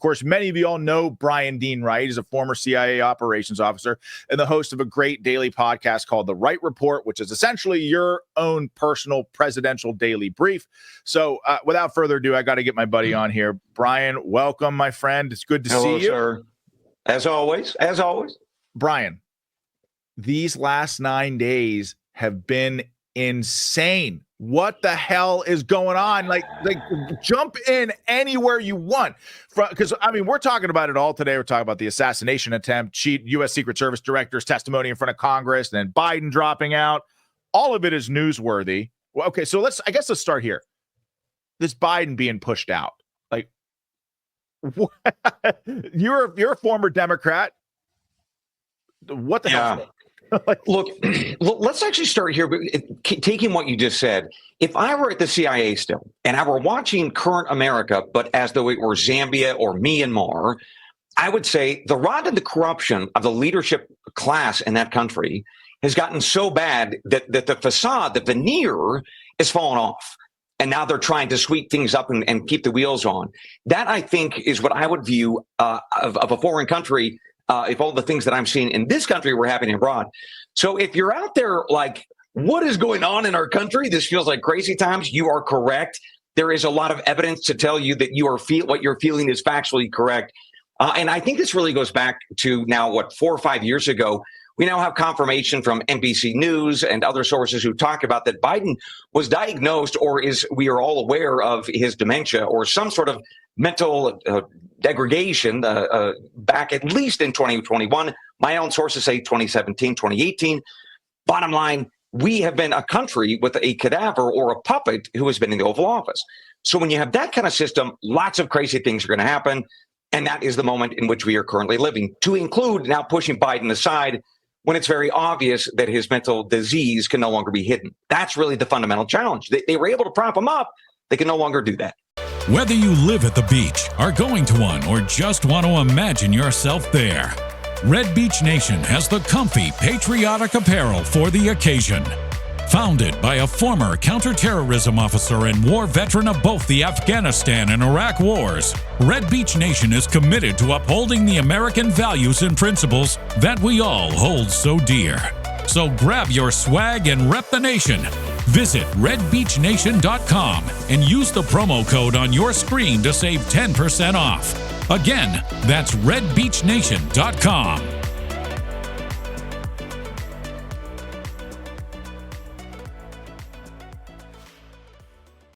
course, many of you all know Brian Dean Wright. He's a former CIA operations officer and the host of a great daily podcast called The Wright Report, which is essentially your own personal presidential daily brief. So without further ado, I got to get my buddy on here. Brian, welcome, my friend. It's good to see you. Hello, sir. As always. Brian, these last 9 days have been insane. What the hell is going on? Like jump in anywhere you want. Because, I mean, we're talking about it all today. We're talking about the assassination attempt, U.S. Secret Service director's testimony in front of Congress, and then Biden dropping out. All of it is newsworthy. Well, okay, so let's start here. This Biden being pushed out. Like, you're a former Democrat. What the hell? Look, let's actually start here. Taking what you just said, if I were at the CIA still and I were watching current America, but as though it were Zambia or Myanmar, I would say the rot and the corruption of the leadership class in that country has gotten so bad that the facade, the veneer is fallen off. And now they're trying to sweep things up and keep the wheels on. That, I think, is what I would view of a foreign country. If all the things that I'm seeing in this country were happening abroad. So if you're out there like, what is going on in our country? This feels like crazy times. You are correct. There is a lot of evidence to tell you that what you're feeling is factually correct. And I think this really goes back to now, 4 or 5 years ago. We now have confirmation from NBC News and other sources who talk about that Biden was diagnosed, or we are all aware of his dementia or some sort of mental degradation back at least in 2021. My own sources say 2017, 2018. Bottom line, we have been a country with a cadaver or a puppet who has been in the Oval Office. So when you have that kind of system, lots of crazy things are going to happen. And that is the moment in which we are currently living, to include now pushing Biden aside when it's very obvious that his mental disease can no longer be hidden. That's really the fundamental challenge. They were able to prop him up. They can no longer do that. Whether you live at the beach, are going to one, or just want to imagine yourself there, Red Beach Nation has the comfy, patriotic apparel for the occasion. Founded by a former counterterrorism officer and war veteran of both the Afghanistan and Iraq wars, Red Beach Nation is committed to upholding the American values and principles that we all hold so dear. So grab your swag and rep the nation. Visit redbeachnation.com and use the promo code on your screen to save 10% off. Again, that's redbeachnation.com.